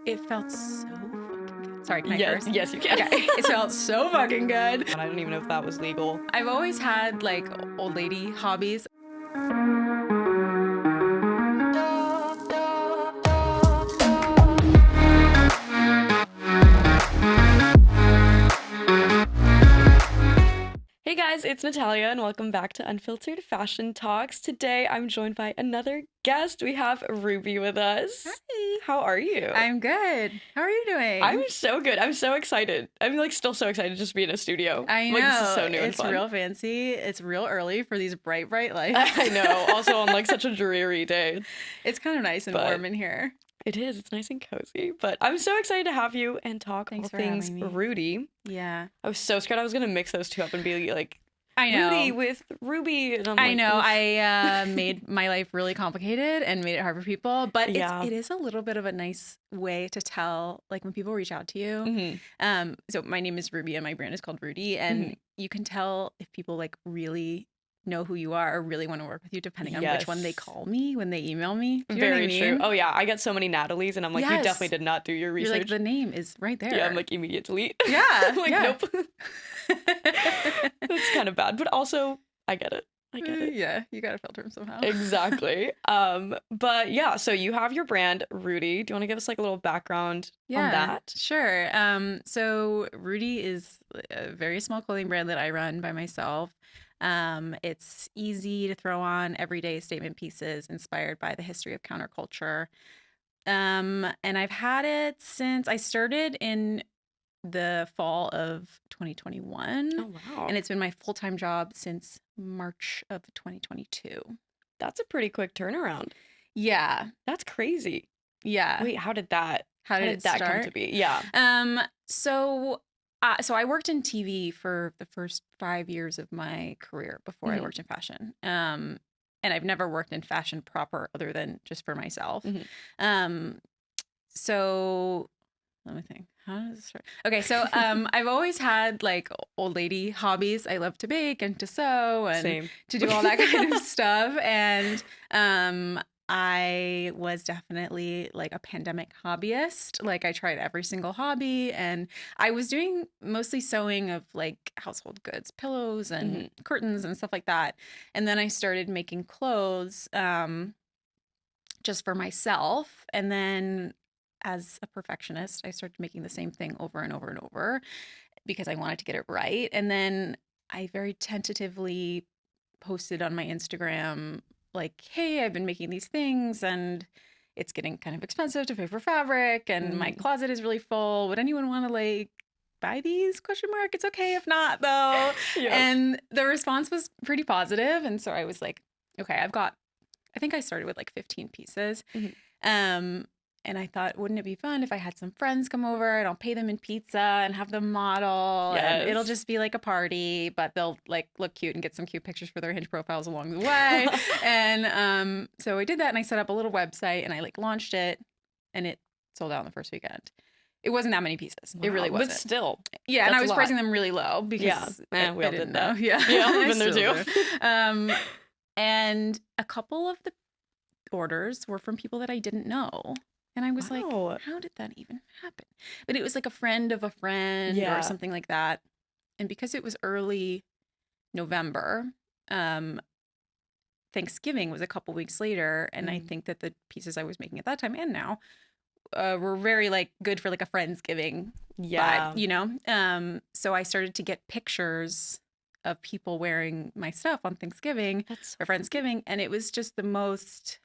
It felt so fucking good. Sorry, can I Yes, curse? yes, you can. Okay, it felt so fucking good. And I don't even know if that was legal. I've always had like old lady hobbies. Hey guys, it's Natalia and welcome back to Unfiltered Fashion Talks. Today I'm joined by another guest. We have Ruby with us. Hi. How are you? I'm good. How are you doing? I'm so good. I'm so excited. I'm like still so excited to just be in a studio. I know. Like this is so new and it's fun. real fancy. It's real early for these bright lights. I know. Also on like such a dreary day. It's kind of nice and But- warm in here. It is. It's nice and cozy. But I'm so excited to have you and talk Thanks all for things having me. Rudy. Yeah. I was so scared I was gonna mix those two up and be like I know. Rudy with Ruby. And I'm I like, know. oof. I made my life really complicated and made it hard for people, but Yeah. it is a little bit of a nice way to tell, like when people reach out to you. Mhm. So my name is Ruby and my brand is called Rudie, and you can tell if people like really know who you are or really want to work with you depending on which one they Yes. call me when they email me. Do you know what I Very mean? true. Oh yeah, I get so many Natalies, and I'm like, you Yes. definitely did not do your You're research. like, the name is right there. Yeah, I'm like immediate delete. Yeah, I'm like, yeah. nope. That's kind of bad, but also I get it. I get it. Yeah, you got to filter them somehow. Exactly. But yeah, so you have your brand, Rudy. Do you want to give us like a little background on that? Sure. So Rudie is a very small clothing brand that I run by myself. It's easy to throw on everyday statement pieces inspired by the history of counterculture. And I've had it since I started in the fall of 2021. Oh wow. And it's been my full-time job since March of 2022. That's a pretty quick turnaround. Yeah. That's crazy. Yeah. Wait, how did that How did it that come start? to be? Yeah. So I worked in TV for the first 5 years of my career before I Mhm. worked in fashion. And I've never worked in fashion proper other than just for myself. Mhm. So let me think. How does it start? Okay, so I've always had like old lady hobbies. I love to bake and to sew and Same. to do all that kind of stuff. And I was definitely like a pandemic hobbyist. Like I tried every single hobby, and I was doing mostly sewing of like household goods, pillows and curtains and stuff like that. And then I started making clothes just for myself. And then as a perfectionist, I started making the same thing over and over and over because I wanted to get it right. And then I very tentatively posted on my Instagram, like, hey, I've been making these things and it's getting kind of expensive to pay for fabric and my closet is really full. Would anyone want to like buy these? ? It's okay if not though. Yeah. And the response was pretty positive. And so I was like, okay, I think I started with like 15 pieces. And I thought, wouldn't it be fun if I had some friends come over and I'll pay them in pizza and have them model and it'll Yes. just be like a party, but they'll like look cute and get some cute pictures for their Hinge profiles along the way. And so I did that and I set up a little website and I like launched it and it sold out in the first weekend. It wasn't that many pieces. It really Wow, wasn't. But still. Yeah, and that's I a was lot. pricing them really low because Yeah. We I all did didn't that. know. Yeah, Yeah, I I've been there still too. do. And a couple of the orders were from people that I didn't know. And I was Wow. like, how did that even happen? But it was like a friend of a friend Yeah. or something like that. And because it was early November, Thanksgiving was a couple weeks later. And I think that the pieces I was making at that time and now were very like good for like a Friendsgiving Yeah. vibe, you know? So I started to get pictures of people wearing my stuff on Thanksgiving That's or Friendsgiving. And it was just the most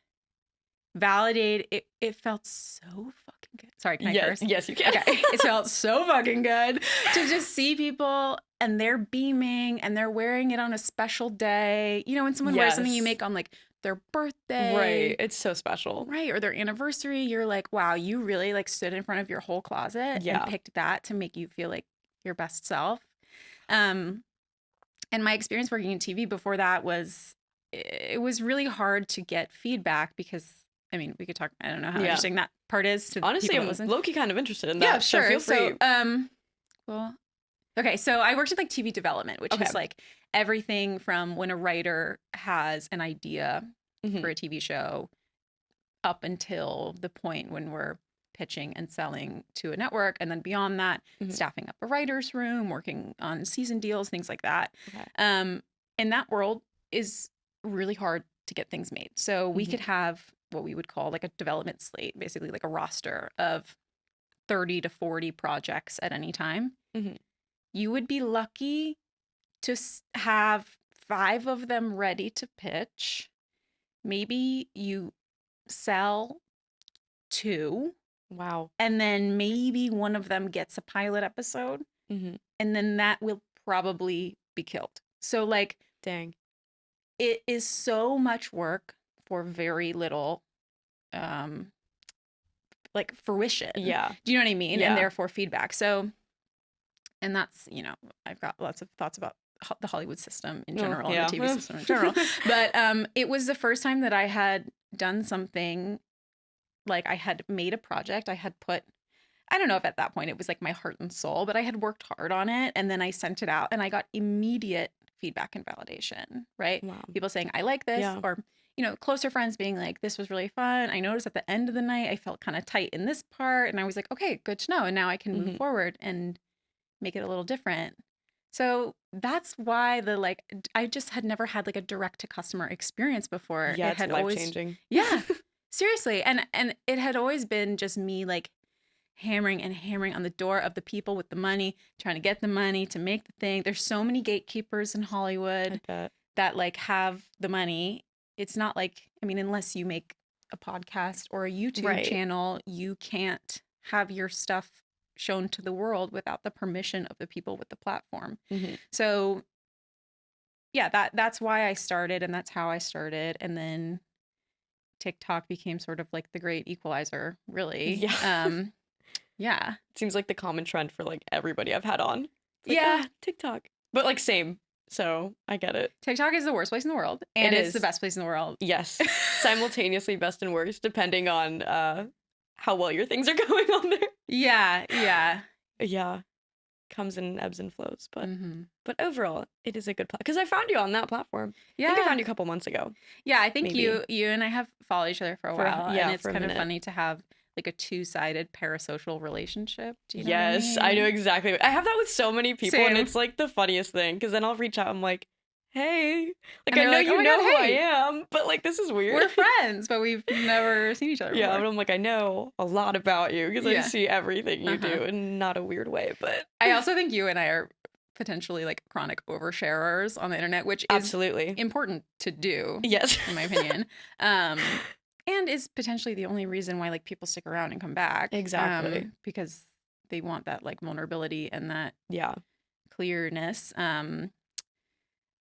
validated. It felt so fucking good. Sorry, can I yes, curse? yes, you can. Okay. It felt so fucking good to just see people and they're beaming and they're wearing it on a special day. You know, when someone wears something you Yes. make on like their birthday. Right. It's so special. Right. Or their anniversary. You're like, wow, you really like stood in front of your whole closet Yeah. and picked that to make you feel like your best self. And my experience working in TV before that was, it was really hard to get feedback because, I mean, we could talk, I don't know how Yeah. interesting that part is to Honestly, people that I'm listen. low-key kind of interested in that. Yeah, So sure. feel free. Well, okay. So I worked in like TV development, which Okay. is like everything from when a writer has an idea Mhm. for a TV show up until the point when we're pitching and selling to a network. And then beyond that, staffing up a writer's room, working on season deals, things like that. Okay. And that world is really hard to get things made. So we could have what we would call like a development slate, basically like a roster of 30 to 40 projects at any time. You would be lucky to have 5 of them ready to pitch. Maybe you sell 2. Wow. And then maybe one of them gets a pilot episode. And then that will probably be killed. So like, dang, it is so much work for very little like fruition. Yeah. Do you know what I mean? Yeah. And therefore feedback. So, and that's, you know, I've got lots of thoughts about the Hollywood system in general, and the TV system in general. But it was the first time that I had done something, like I had made a project. I had put, I don't know if at that point it was like my heart and soul, but I had worked hard on it. And then I sent it out and I got immediate feedback and validation, right? Wow. People saying, I like this, or, you know, closer friends being like, this was really fun. I noticed at the end of the night, I felt kind of tight in this part. And I was like, okay, good to know. And now I can move forward and make it a little different. So that's why I just had never had like a direct to customer experience before. Yeah, it had life always changing. Yeah, seriously. And it had always been just me like hammering on the door of the people with the money, trying to get the money to make the thing. There's so many gatekeepers in Hollywood that like have the money. It's not like, I mean, unless you make a podcast or a YouTube channel, you can't have your stuff shown to the world without the permission of the people with the platform. So yeah, that's why I started, and that's how I started. And then TikTok became sort of like the great equalizer, really. Yeah. It seems like the common trend for like everybody I've had on. Like, TikTok. But like same. So I get it. TikTok is the worst place in the world. And it's the best place in the world. Yes. Simultaneously best and worst, depending on how well your things are going on there. Yeah. Comes in ebbs and flows. But overall, it is a good platform. Because I found you on that platform. Yeah. I think I found you a couple months ago. Yeah, I think you and I have followed each other for a while. And it's kind of funny to have like a 2-sided parasocial relationship. Do you know what I mean? I know exactly. I have that with so many people, Same. and it's like the funniest thing. Because then I'll reach out, I'm like, hey, like I know like, you oh know God, who hey. I am, but like this is weird. We're friends, but we've never seen each other before. But I'm like, I know a lot about you because I see everything you do in not a weird way. But I also think you and I are potentially like chronic oversharers on the internet, which is absolutely important to do. Yes, in my opinion. And is potentially the only reason why like people stick around and come back. Exactly. Because they want that like vulnerability and that clearness.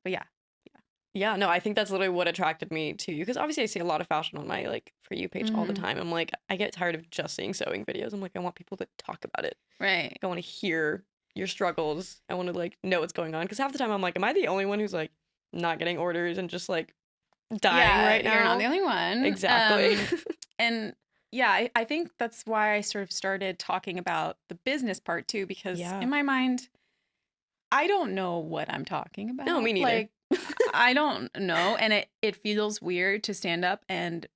But yeah, no, I think that's literally what attracted me to you. Because obviously I see a lot of fashion on my like For You page all the time. I'm like, I get tired of just seeing sewing videos. I'm like, I want people to talk about it. Right. I want to hear your struggles. I want to like know what's going on. Because half the time I'm like, am I the only one who's like not getting orders and just like dying right now? You're not the only one. Exactly. And yeah, I think that's why I sort of started talking about the business part too, because in my mind, I don't know what I'm talking about. No, me neither. Like, I don't know. And it feels weird to stand up and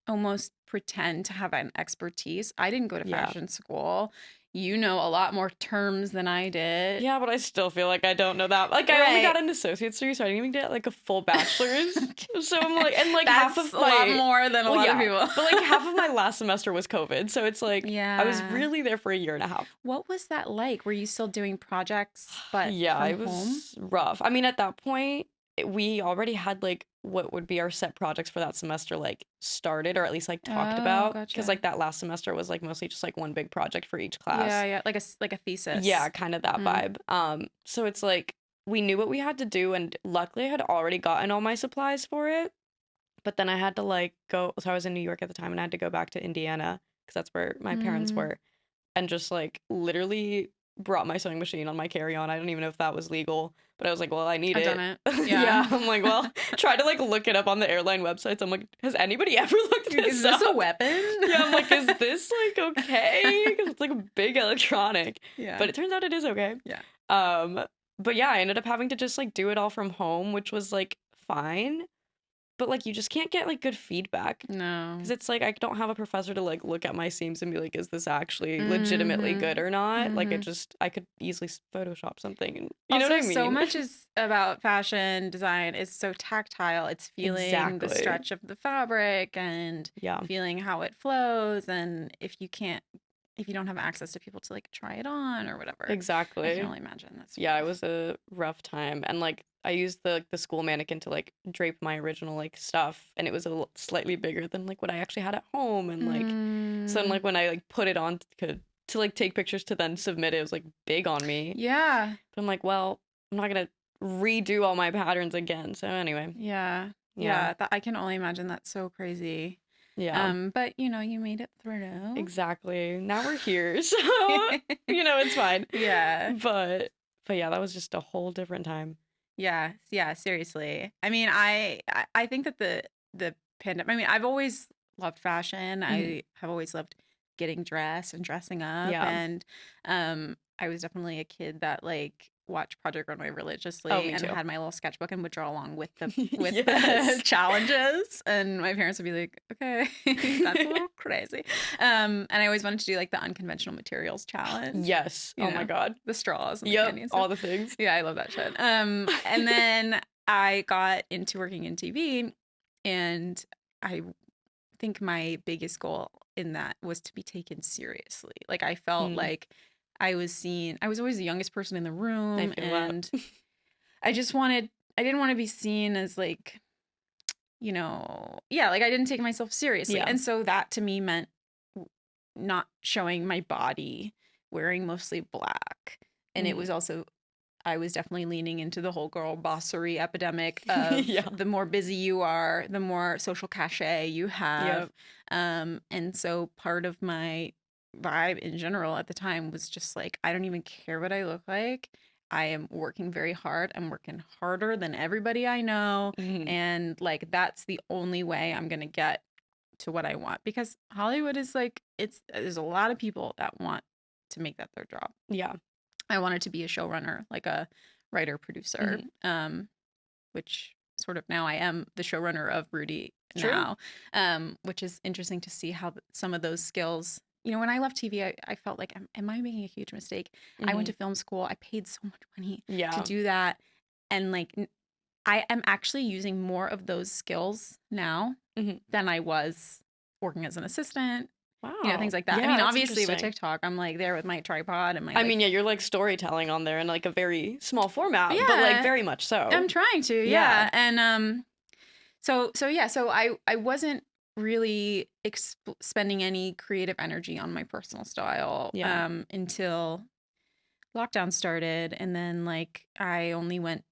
almost pretend to have an expertise. I didn't go to fashion school. You know a lot more terms than I did. Yeah, but I still feel like I don't know that. Like, I only got an associate's degree, so I didn't even get like a full bachelor's. So I'm like, and like that's half of a lot more than a lot of people. But like half of my last semester was COVID, so it's like I was really there for a year and a half. What was that like? Were you still doing projects, but it from was home? rough. I mean, at that point, we already had like what would be our set projects for that semester like started, or at least like talked about, because like that last semester was like mostly just like one big project for each class. Like a thesis. Kind of that vibe. So it's like we knew what we had to do, and luckily I had already gotten all my supplies for it, but then I had to like go, so I was in New York at the time, and I had to go back to Indiana because that's where my parents were, and just like literally brought my sewing machine on my carry-on. I don't even know if that was legal, but I was like, well, I need I've it. done it. Yeah. I'm like, well, try to like look it up on the airline websites. I'm like, has anybody ever looked this up? Is this a weapon? I'm like, is this like okay? Because it's like a big electronic. Yeah. But it turns out it is okay. Yeah. But yeah, I ended up having to just like do it all from home, which was like fine. but like you just can't get like good feedback. No. Because it's like I don't have a professor to like look at my seams and be like, is this actually legitimately good or not? Like I could easily Photoshop something, and you know what I mean? So much is about fashion design is so tactile. It's feeling the stretch of the fabric and feeling how it flows. And if you don't have access to people to like try it on or whatever. Exactly. I can only imagine that's it was a rough time. And like I used the school mannequin to like drape my original like stuff, and it was slightly bigger than like what I actually had at home. And like so then like when I like put it on to like take pictures to then submit it, was like big on me. Yeah. But I'm like, well, I'm not gonna redo all my patterns again. So anyway. Yeah. I can only imagine. That's so crazy. Yeah. But you know, you made it through. Exactly. Now we're here, so you know it's fine. Yeah. But yeah, that was just a whole different time. Yeah. Seriously. I mean, I think that the pandemic. I mean, I've always loved fashion. I have always loved getting dressed and dressing up. Yeah. And I was definitely a kid that like watched Project Runway religiously and had my little sketchbook and would draw along with the the challenges. And my parents would be like, "Okay, that's a little crazy." And I always wanted to do like the unconventional materials challenge. Yes. Oh my god. The straws. And the candy and stuff. All the things. Yeah, I love that shit. And then I got into working in TV, and I think my biggest goal in that was to be taken seriously. Like I felt like I was always the youngest person in the room, and I didn't want to be seen as like, like I didn't take myself seriously. And so that to me meant not showing my body, wearing mostly black. And it was also, I was definitely leaning into the whole girl bossery epidemic of the more busy you are, the more social cachet you have. And so part of my vibe in general at the time was just like, I don't even care what I look like. I am working very hard. I'm working harder than everybody I know. And like, that's the only way I'm going to get to what I want, because Hollywood is like, there's a lot of people that want to make that their job. Yeah. I wanted to be a showrunner, like a writer producer, which sort of now I am the showrunner of Rudie now, which is interesting to see how some of those skills, when I left TV, I felt like, am I making a huge mistake? I went to film school. I paid so much money to do that. And like, I am actually using more of those skills now than I was working as an assistant. Wow. Things like that. Yeah, I mean, obviously with TikTok, I'm like there with my tripod and my. I mean, you're like storytelling on there in like a very small format, but like very much so. I'm trying to, yeah. And so I wasn't really spending any creative energy on my personal style until lockdown started, and then like I only went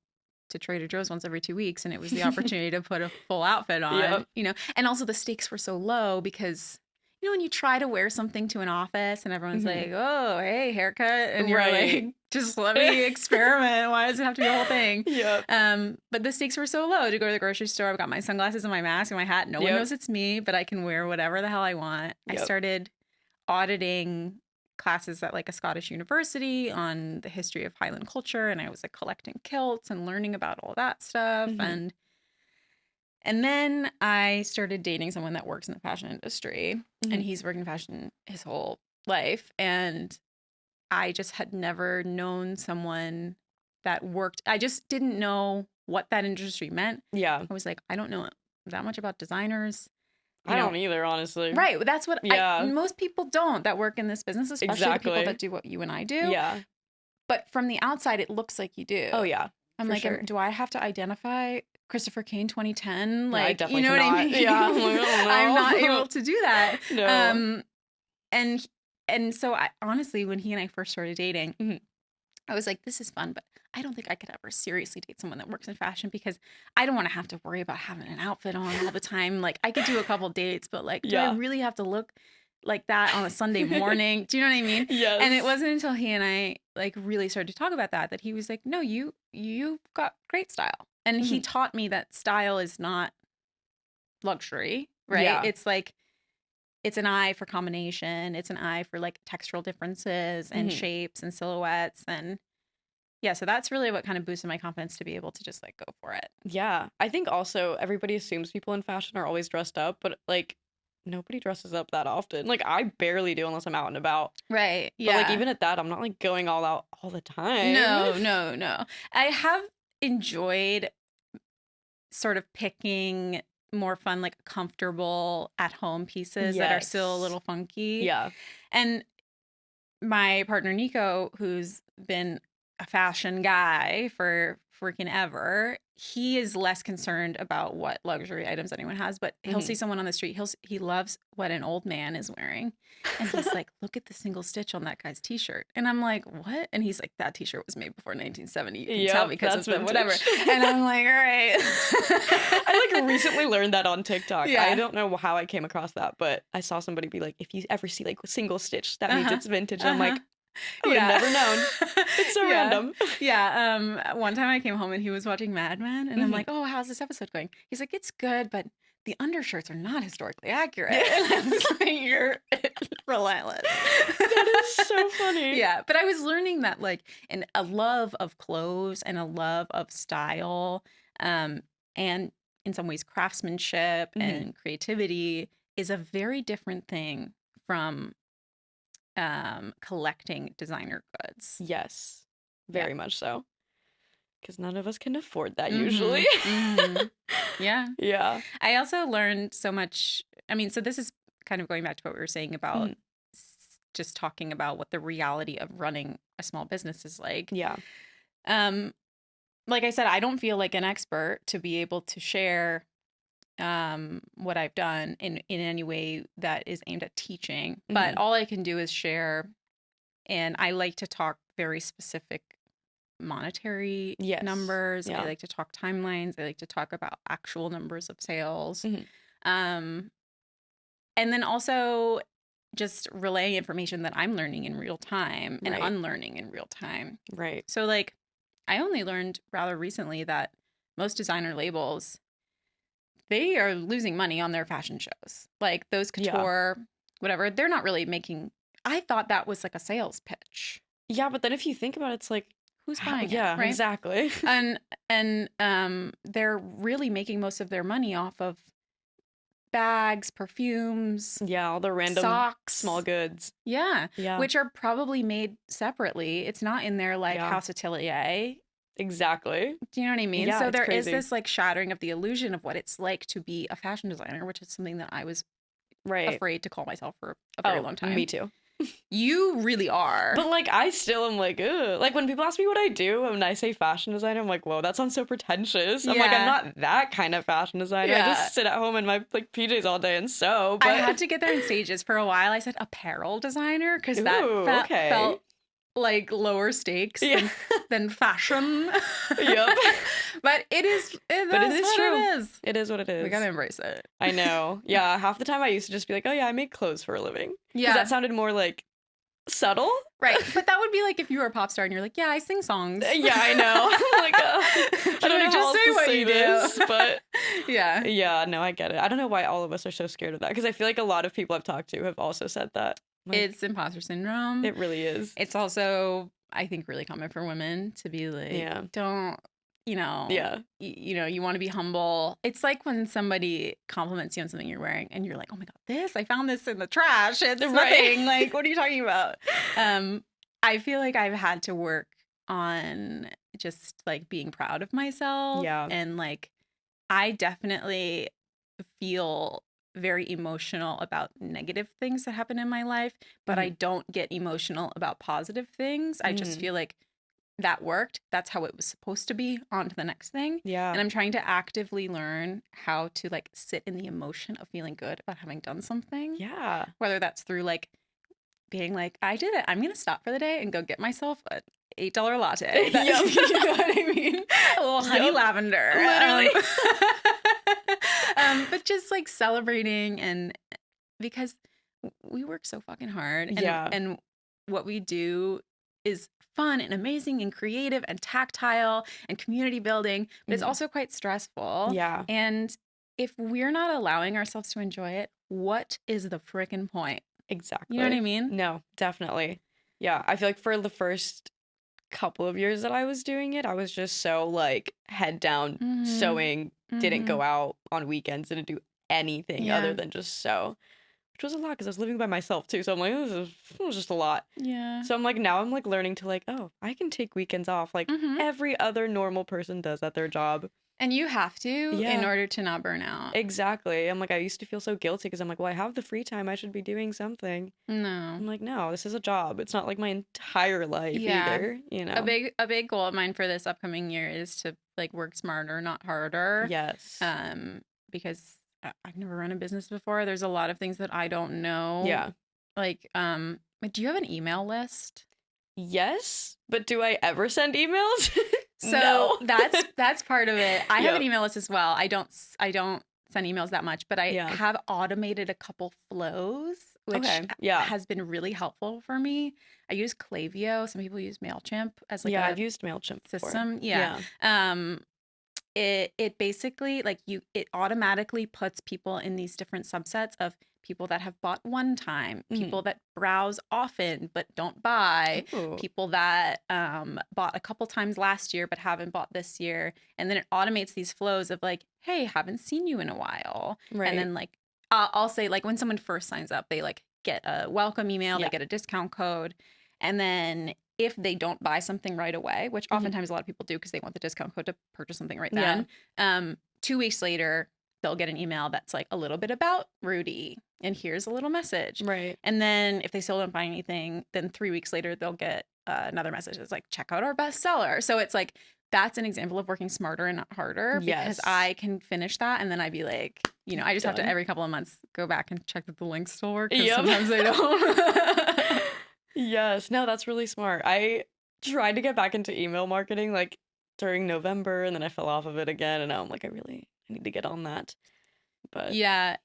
to Trader Joe's once every 2 weeks, and it was the opportunity to put a full outfit on, and also the stakes were so low because. When you try to wear something to an office and everyone's like, oh, hey, haircut. And you're like, just let me experiment. Why does it have to be a whole thing? But the stakes were so low to go to the grocery store. I've got my sunglasses and my mask and my hat. No one knows it's me, but I can wear whatever the hell I want. I started auditing classes at like a Scottish university on the history of Highland culture. And I was like collecting kilts and learning about all that stuff. And then I started dating someone that works in the fashion industry, and he's worked in fashion his whole life. And I just had never known someone that worked. I just didn't know what that industry meant. I was like, I don't know that much about designers. I don't either, honestly. Right. That's what most people don't that work in this business, especially the people that do what you and I do. But from the outside, it looks like you do. Oh, yeah. I'm like, do I have to identify Christopher Kane 2010? Like, what I mean? Yeah. I'm not able to do that. No. And so honestly, when he and I first started dating, I was like, this is fun, but I don't think I could ever seriously date someone that works in fashion because I don't want to have to worry about having an outfit on all the time. Like, I could do a couple dates, but like, do I really have to look like that on a Sunday morning? Do you know what I mean? Yes. And it wasn't until he and I like really started to talk about that he was like, no, you've got great style. And he taught me that style is not luxury, right? Yeah. It's like, it's an eye for combination. It's an eye for like textural differences and shapes and silhouettes. And Yeah, so that's really what kind of boosted my confidence to be able to just like go for it. Yeah. I think also everybody assumes people in fashion are always dressed up, but like nobody dresses up that often. Like I barely do unless I'm out and about. Right. But like Yeah. even at that, I'm not like going all out all the time. No. I have enjoyed sort of picking more fun, like comfortable at home pieces that are still a Yes. little funky. Yeah. And my partner Nico, who's been a fashion guy for freaking ever, he is less concerned about what luxury items anyone has, but he'll see someone on the street, he loves what an old man is wearing. And he's like, look at the single stitch on that guy's t-shirt. And I'm like, what? And he's like, that t-shirt was made before 1970. You can tell because of the whatever. And I'm like, all right. I like recently learned that on TikTok. Yeah. I don't know how I came across that, but I saw somebody be like, if you ever see like single stitch, that means it's vintage. I'm like, I would have never known. It's so random. Yeah. One time I came home and he was watching Mad Men, and I'm like, oh, how's this episode going? He's like, it's good, but the undershirts are not historically accurate. And I was like, you're relentless. That is so funny. Yeah. But I was learning that like a love of clothes and a love of style, and in some ways craftsmanship and creativity is a very different thing from collecting designer goods. Yes, very much so. Because none of us can afford that usually. Yeah. Yeah. I also learned so much. I mean, so this is kind of going back to what we were saying about just talking about what the reality of running a small business is like. Yeah. Like I said, I don't feel like an expert to be able to share what I've done in any way that is aimed at teaching. But all I can do is share, and I like to talk very specific monetary numbers. I like to talk timelines. I like to talk about actual numbers of sales. And then also just relaying information that I'm learning in real time and unlearning in real time. Right. So like I only learned rather recently that most designer labels, they are losing money on their fashion shows. Like those couture, whatever, they're not really making. I thought that was like a sales pitch. Yeah, but then if you think about it, it's like, who's buying it? Yeah, right? exactly. And they're really making most of their money off of bags, perfumes, all the random socks, small goods. Yeah, which are probably made separately. It's not in their like house atelier. Exactly. Do you know what I mean? Yeah, so there crazy. is this like shattering of the illusion of what it's like to be a fashion designer, which is something that I was afraid to call myself for a very long time. Me too. You really are. But like I still am like, ugh. Like when people ask me what I do and I say fashion designer, I'm like, whoa, that sounds so pretentious. I'm like, I'm not that kind of fashion designer. I just sit at home in my like PJs all day and sew. But I had to get there in stages. For a while I said apparel designer because that felt like lower stakes than fashion. Yep. But it is true. It is what it is. We gotta embrace it. I know. Yeah. Half the time I used to just be like, oh yeah, I make clothes for a living. Yeah. Because that sounded more like subtle. Right. But that would be like if you were a pop star and you're like, yeah, I sing songs. Yeah, I know. Like, I don't know just say what you this, do. But yeah. Yeah, no, I get it. I don't know why all of us are so scared of that because I feel like a lot of people I've talked to have also said that. Like, it's imposter syndrome. It really is. It's also, I think, really common for women to be like, don't, you know, you want to be humble. It's like when somebody compliments you on something you're wearing and you're like, oh my God, I found this in the trash. It's nothing. Like, what are you talking about? I feel like I've had to work on just like being proud of myself. Yeah. And like, I definitely feel very emotional about negative things that happen in my life, but I don't get emotional about positive things. I just feel like that worked. That's how it was supposed to be. On to the next thing. Yeah. And I'm trying to actively learn how to like sit in the emotion of feeling good about having done something. Yeah. Whether that's through like being like, I did it. I'm going to stop for the day and go get myself a $8 latte. You know what I mean? A little honey lavender. Literally. But just like celebrating, and because we work so fucking hard and what we do is fun and amazing and creative and tactile and community building, but it's also quite stressful. Yeah. And if we're not allowing ourselves to enjoy it, what is the frickin' point? Exactly. You know what I mean? No, definitely. Yeah. I feel like for the first couple of years that I was doing it, I was just so like head down sewing, didn't go out on weekends, didn't do anything other than just sew, which was a lot because I was living by myself too. So I'm like, this was just a lot. Yeah. So I'm like, now I'm like learning to like, oh, I can take weekends off like every other normal person does at their job. And you have to in order to not burn out. Exactly. I'm like, I used to feel so guilty because I'm like, well, I have the free time. I should be doing something. No. I'm like, no, this is a job. It's not like my entire life either, you know? A big goal of mine for this upcoming year is to like work smarter, not harder. Yes. Because I've never run a business before. There's a lot of things that I don't know. Yeah. Like, do you have an email list? Yes, but do I ever send emails? So no. that's part of it. I have an email list as well. I don't send emails that much, but I have automated a couple flows, which has been really helpful for me. I use Klaviyo. Some people use MailChimp as like I've used MailChimp system. Before. Yeah. It basically like it automatically puts people in these different subsets of people that have bought one time, people that browse often but don't buy, people that bought a couple times last year but haven't bought this year. And then it automates these flows of like, hey, haven't seen you in a while. Right. And then like, I'll say like when someone first signs up, they like get a welcome email, they get a discount code. And then if they don't buy something right away, which oftentimes a lot of people do because they want the discount code to purchase something right then, 2 weeks later, they'll get an email that's like a little bit about Rudie and here's a little message. Right. And then if they still don't buy anything, then 3 weeks later, they'll get another message that's like, check out our bestseller. So it's like, that's an example of working smarter and not harder because I can finish that. And then I'd be like, you know, I just have to every couple of months go back and check that the links still work. Because sometimes they don't. Yes. No, that's really smart. I tried to get back into email marketing like during November and then I fell off of it again. And now I'm like, I need to get on that. But yeah.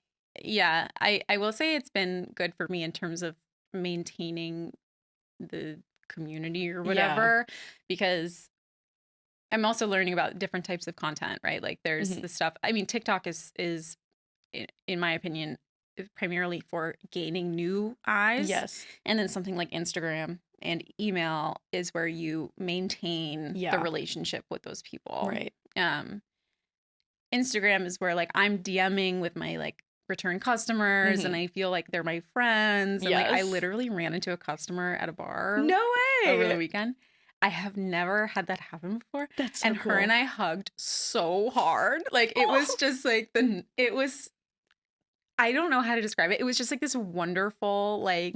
I will say it's been good for me in terms of maintaining the community or whatever, because I'm also learning about different types of content, right? Like there's the stuff, I mean, TikTok is in my opinion, primarily for gaining new eyes. Yes. And then something like Instagram and email is where you maintain the relationship with those people. Right. Instagram is where like I'm DMing with my like return customers and I feel like they're my friends. And like I literally ran into a customer at a bar. No way. Over the weekend. I have never had that happen before. That's so cool. Her and I hugged so hard. Like it was just like I don't know how to describe it. It was just like this wonderful like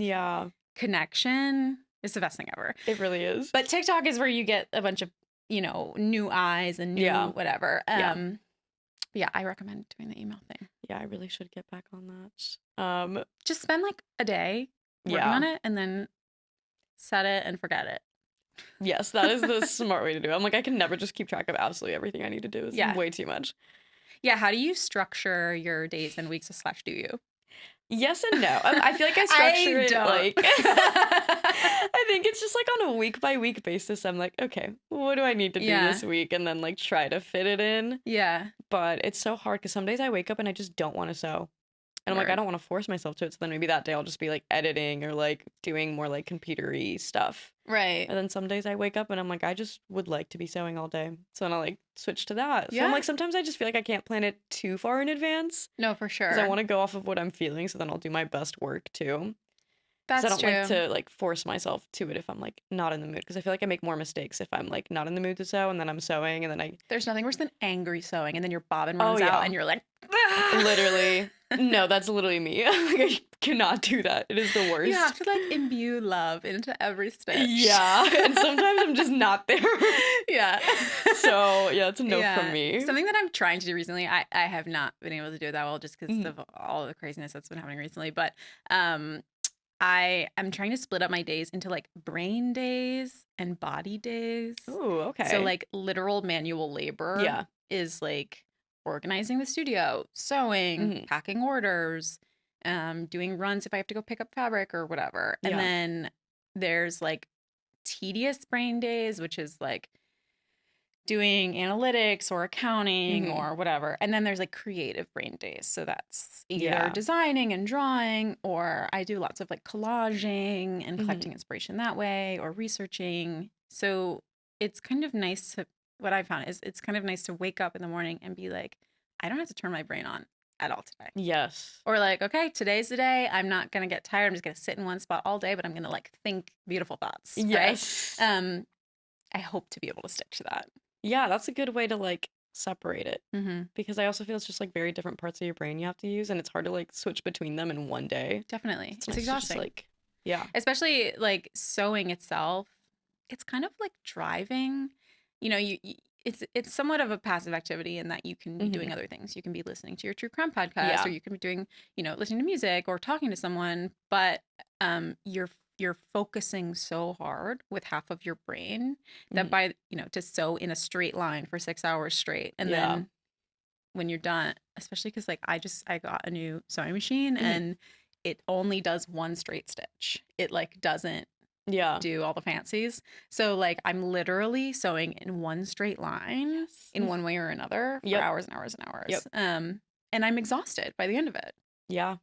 connection. It's the best thing ever. It really is. But TikTok is where you get a bunch of, you know, new eyes and new whatever. Yeah, I recommend doing the email thing. Yeah, I really should get back on that. Just spend like a day working on it and then set it and forget it. Yes, that is the smart way to do it. I'm like, I can never just keep track of absolutely everything I need to do. It's way too much. Yeah, how do you structure your days and weeks / do you? Yes and no. I feel like I structure it like I think it's just like on a week by week basis. I'm like, okay, what do I need to do this week? And then like try to fit it in. Yeah. But it's so hard because some days I wake up and I just don't want to sew. And I'm like, I don't want to force myself to it. So then maybe that day I'll just be like editing or like doing more like computer-y stuff. Right. And then some days I wake up and I'm like, I just would like to be sewing all day. So then I'll like switch to that. So I'm like, sometimes I just feel like I can't plan it too far in advance. No, for sure. Because I want to go off of what I'm feeling. So then I'll do my best work too. That's true. I don't true. like to like force myself to it if I'm like not in the mood. Because I feel like I make more mistakes if I'm like not in the mood to sew and then I'm sewing and then There's nothing worse than angry sewing and then your bobbin runs out and you're like, literally. No, that's literally me. Like, I cannot do that. It is the worst. You have to like imbue love into every stitch. Yeah. And sometimes I'm just not there. Yeah. So yeah, it's a no from me. Something that I'm trying to do recently, I have not been able to do it that well just because of all the craziness that's been happening recently. But I am trying to split up my days into like brain days and body days. Ooh, okay. So like literal manual labor is like organizing the studio, sewing, packing orders, doing runs if I have to go pick up fabric or whatever. And then there's like tedious brain days, which is like doing analytics or accounting or whatever. And then there's like creative brain days. So that's either designing and drawing, or I do lots of like collaging and collecting inspiration that way, or researching. So it's kind of nice to, what I found is it's kind of nice to wake up in the morning and be like, I don't have to turn my brain on at all today. Yes. Or like, okay, today's the day. I'm not going to get tired. I'm just going to sit in one spot all day, but I'm going to like think beautiful thoughts. Yes. Right? I hope to be able to stick to that. Yeah, that's a good way to like separate it. Mm-hmm. Because I also feel it's just like very different parts of your brain you have to use, and it's hard to like switch between them in one day. Definitely. It's nice to exhausting. Just, like, yeah. Especially like sewing itself. It's kind of like driving. You know, it's somewhat of a passive activity in that you can be doing other things. You can be listening to your true crime podcast, or you can be doing, you know, listening to music or talking to someone, but you're focusing so hard with half of your brain that by, you know, to sew in a straight line for 6 hours straight, and then when you're done, especially because like I got a new sewing machine and it only does one straight stitch. It like doesn't do all the fancies. So like I'm literally sewing in one straight line in one way or another for hours and hours and hours. And I'm exhausted by the end of it. Yeah.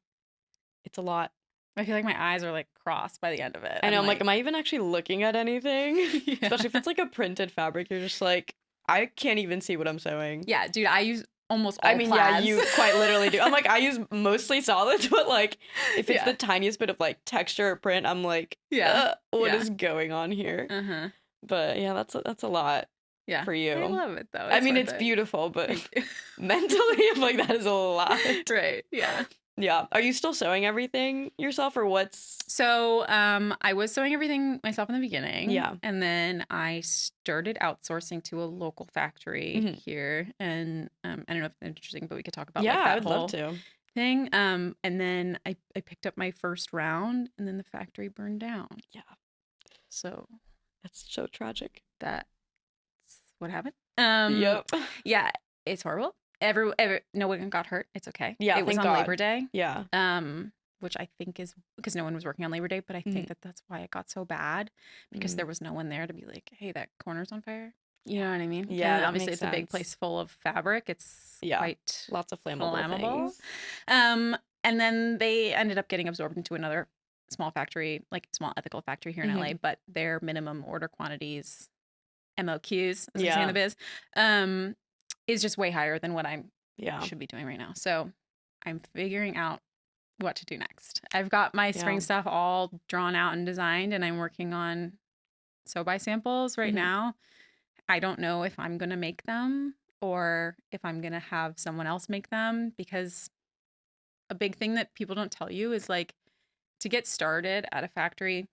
It's a lot. I feel like my eyes are like crossed by the end of it. I know. I'm like, am I even actually looking at anything? Especially if it's like a printed fabric. You're just like, I can't even see what I'm sewing. Yeah, dude, I use almost all plaids. Yeah, you quite literally do. I'm like, I use mostly solids, but like, if it's the tiniest bit of like texture or print, I'm like, what is going on here? But yeah, that's a lot for you. I love it though. I mean, it's beautiful, but mentally, I'm like, that is a lot. Right, yeah. Yeah. Are you still sewing everything yourself, or what's... So I was sewing everything myself in the beginning. Yeah. And then I started outsourcing to a local factory here. And I don't know if it's interesting, but we could talk about like, that I would whole love to. thing. And then I picked up my first round, and then the factory burned down. Yeah. So that's so tragic. That's what happened. Yep. Yeah, it's horrible. No one got hurt. It's okay. Yeah, it was on Labor Day. Yeah. Which I think is because no one was working on Labor Day, but I think that's why it got so bad, because there was no one there to be like, hey, that corner's on fire. You know what I mean? Yeah. And obviously, it's a big place full of fabric. It's quite lots of flammable things. And then they ended up getting absorbed into another small factory, like small ethical factory here in LA, but their minimum order quantities, MOQs, as we say in the biz, is just way higher than what I should be doing right now. So I'm figuring out what to do next. I've got my spring stuff all drawn out and designed, and I'm working on sew by samples right now. I don't know if I'm going to make them or if I'm going to have someone else make them, because a big thing that people don't tell you is like to get started at a factory,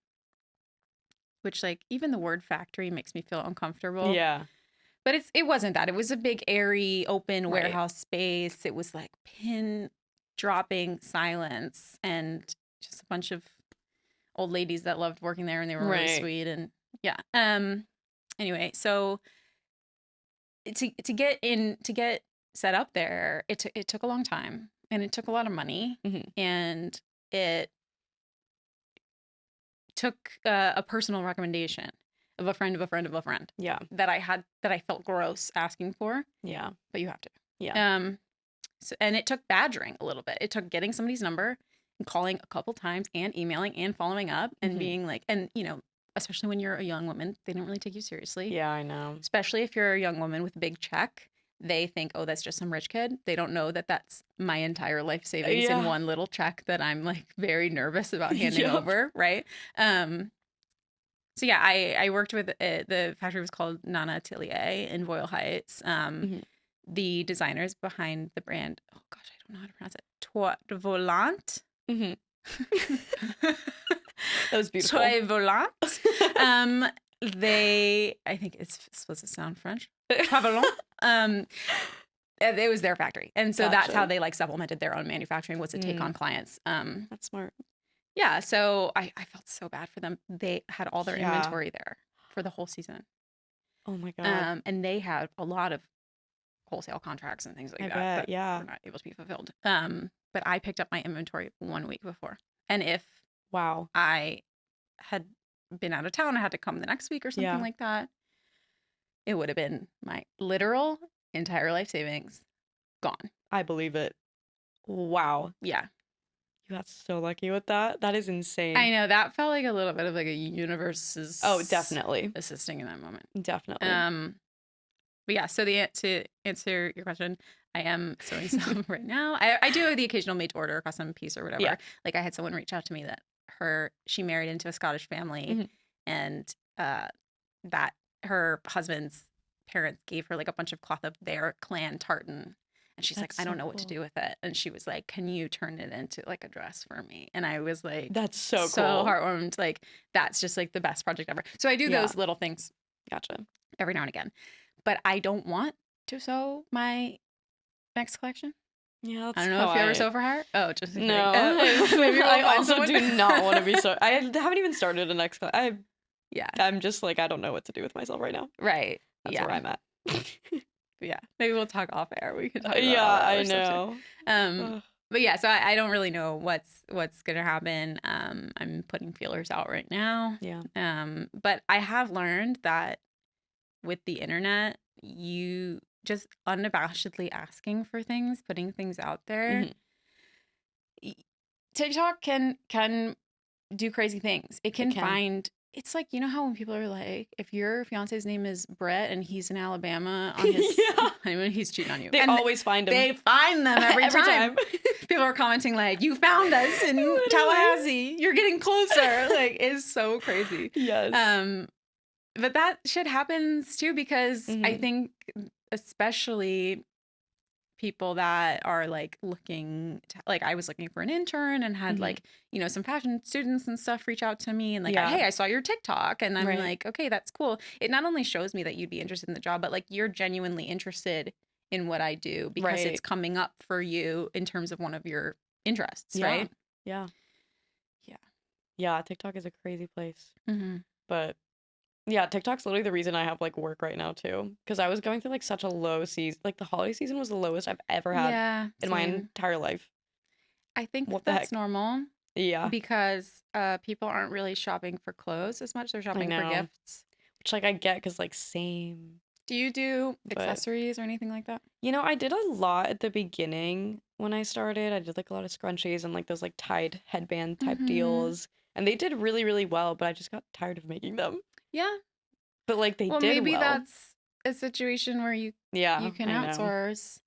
which like even the word factory makes me feel uncomfortable. Yeah. But it wasn't that. It was a big, airy, open warehouse space. It was like pin dropping silence and just a bunch of old ladies that loved working there, and they were really sweet. And yeah. Anyway, so to get set up there, it took a long time, and it took a lot of money, and it took a personal recommendation of a friend of a friend of a friend. Yeah. That I felt gross asking for. Yeah. But you have to. Yeah. So, and it took badgering a little bit. It took getting somebody's number and calling a couple times and emailing and following up and being like, and you know, especially when you're a young woman, they don't really take you seriously. Yeah, I know. Especially if you're a young woman with a big check. They think, oh, that's just some rich kid. They don't know that that's my entire life savings in one little check that I'm like very nervous about handing over. Right. So yeah, I worked with the factory was called Natalia in Boyle Heights. The designers behind the brand, oh gosh, I don't know how to pronounce it. Toit Volant. That was beautiful. Toit Volant. I think it's supposed to sound French. Toit Volant. It was their factory, and so that's how they like supplemented their own manufacturing, was to take on clients. That's smart. Yeah, so I felt so bad for them. They had all their inventory there for the whole season. Oh my god. And they had a lot of wholesale contracts and things like that were not able to be fulfilled. But I picked up my inventory 1 week before. And if I had been out of town, I had to come the next week or something like that, it would have been my literal entire life savings gone. I believe it. Wow. Yeah. You got so lucky with that. That is insane. I know that felt like a little bit of like a universe's definitely assisting in that moment. Definitely. But yeah, so to answer your question, I am sewing some right now. I do the occasional made to order custom piece or whatever. Yeah. Like I had someone reach out to me that she married into a Scottish family, and that her husband's parents gave her like a bunch of cloth of their clan tartan. And she's like, I don't know what to do with it. And she was like, can you turn it into like a dress for me? And I was like, that's so cool. Heartwarmed. Like, that's just like the best project ever. So I do those little things. Gotcha. Every now and again. But I don't want to sew my next collection. Yeah, I don't know if you ever sew for hire. Oh, just no. Maybe I also do not want to be so. I haven't even started a next. I'm just like, I don't know what to do with myself right now. Right. That's where I'm at. Yeah. Maybe we'll talk off air. We could talk about I know. But yeah, so I don't really know what's gonna happen. I'm putting feelers out right now. Yeah. But I have learned that with the internet, you just unabashedly asking for things, putting things out there. TikTok can do crazy things. It can find. It's like, you know how when people are like, if your fiance's name is Brett and he's in Alabama on his honeymoon, he's cheating on you. They always find him. They find them every time. People are commenting like, you found us in Tallahassee. You're getting closer. Like, it's so crazy. Yes. But that shit happens too, because I think especially people that are like looking to, like I was looking for an intern and had like, you know, some fashion students and stuff reach out to me and like, hey, I saw your TikTok, and I'm like, okay, that's cool. It not only shows me that you'd be interested in the job, but like you're genuinely interested in what I do because it's coming up for you in terms of one of your interests, right? Yeah. TikTok is a crazy place. But yeah, TikTok's literally the reason I have like work right now too, because I was going through like such a low season. Like the holiday season was the lowest I've ever had in my entire life. I think that's normal. Yeah, because people aren't really shopping for clothes as much; they're shopping for gifts. Which like I get, because like same. Do you do accessories or anything like that? You know, I did a lot at the beginning when I started. I did like a lot of scrunchies and like those like tied headband type deals, and they did really, really well. But I just got tired of making them. Yeah. But like they did maybe that's a situation where you can outsource.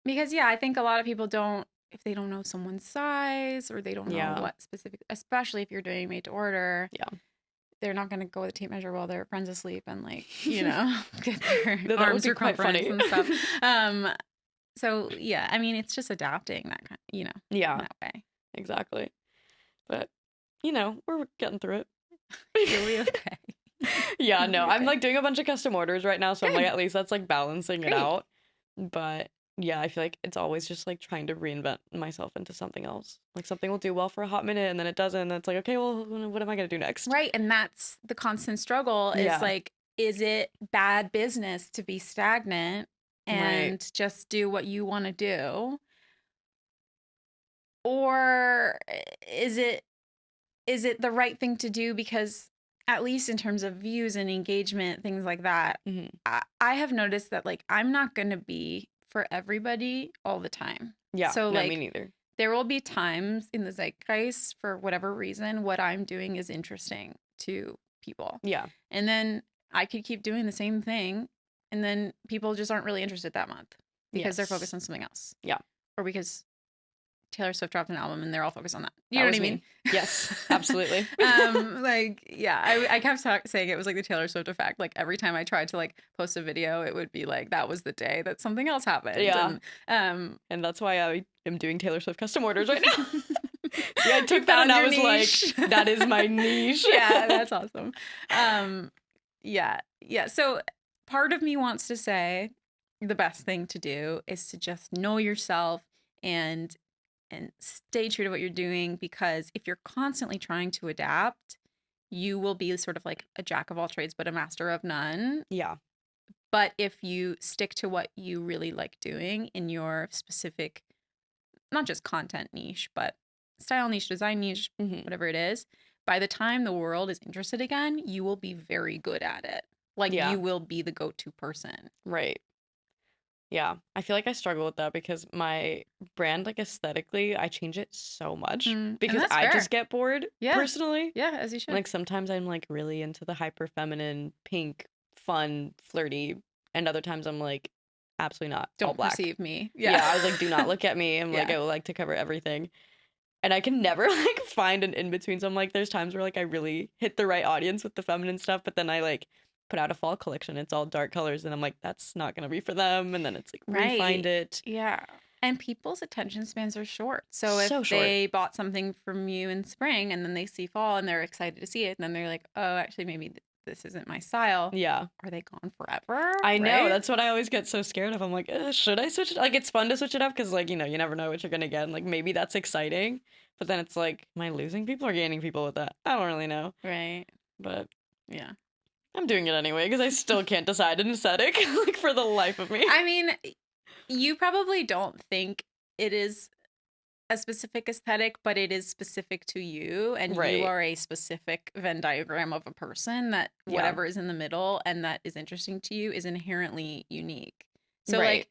Because I think a lot of people don't, if they don't know someone's size or they don't know what specific, especially if you're doing made to order. Yeah. They're not going to go with a tape measure while their friend's asleep and like, you know, get their arm circumference and stuff. So yeah, I mean, it's just adapting that kind, you know, in that way. Exactly. But you know, we're getting through it. You'll be okay. Yeah, no, I'm like doing a bunch of custom orders right now, so I'm like, at least that's like balancing it out. But yeah, I feel like it's always just like trying to reinvent myself into something else. Like something will do well for a hot minute and then it doesn't, and it's like, okay, well, what am I gonna do next? Right. And that's the constant struggle, is like, is it bad business to be stagnant and just do what you want to do, or is it the right thing to do? Because at least in terms of views and engagement, things like that, I have noticed that like I'm not going to be for everybody all the time. Yeah. So like, me neither. There will be times in the zeitgeist, for whatever reason, what I'm doing is interesting to people. Yeah. And then I could keep doing the same thing, and then people just aren't really interested that month because they're focused on something else. Yeah. Or because Taylor Swift dropped an album and they're all focused on that. You know what I mean? Yes, absolutely. I kept saying it was like the Taylor Swift effect. Like every time I tried to like post a video, it would be like, that was the day that something else happened. Yeah. And that's why I am doing Taylor Swift custom orders right now. I took that and I was niche. Like, that is my niche. Yeah, that's awesome. Yeah. So part of me wants to say the best thing to do is to just know yourself and stay true to what you're doing, because if you're constantly trying to adapt, you will be sort of like a jack of all trades but a master of none. Yeah. But if you stick to what you really like doing in your specific, not just content niche, but style niche, design niche, whatever it is, by the time the world is interested again, you will be very good at it. Like you will be the go-to person. Right. Yeah. I feel like I struggle with that because my brand, like aesthetically, I change it so much And because that's I fair. just get bored Yeah. personally. Yeah, as you should. Like sometimes I'm like really into the hyper feminine, pink, fun, flirty, and other times I'm like absolutely not. All Don't black. perceive me. Yeah, I was like, do not look at me. I'm like, Yeah. I would like to cover everything. And I can never like find an in between. So I'm like, there's times where like I really hit the right audience with the feminine stuff, but then I like put out a fall collection. It's all dark colors, and I'm like, that's not gonna be for them. And then it's like refind it. Yeah. And people's attention spans are short. So So if short. they bought something from you in spring and then they see fall and they're excited to see it, and then they're like, oh, actually, maybe this isn't my style. Yeah. Are they gone forever? I know. Right? That's what I always get so scared of. I'm like, should I switch it? Like, it's fun to switch it up because, like, you know, you never know what you're gonna get. And, like, maybe that's exciting. But then it's like, am I losing people or gaining people with that? I don't really know. Right. But Yeah. I'm doing it anyway because I still can't decide an aesthetic, like, for the life of me. I mean, you probably don't think it is a specific aesthetic, but it is specific to you, and Right. you are a specific Venn diagram of a person that Yeah. whatever is in the middle and that is interesting to you is inherently unique. So Right. like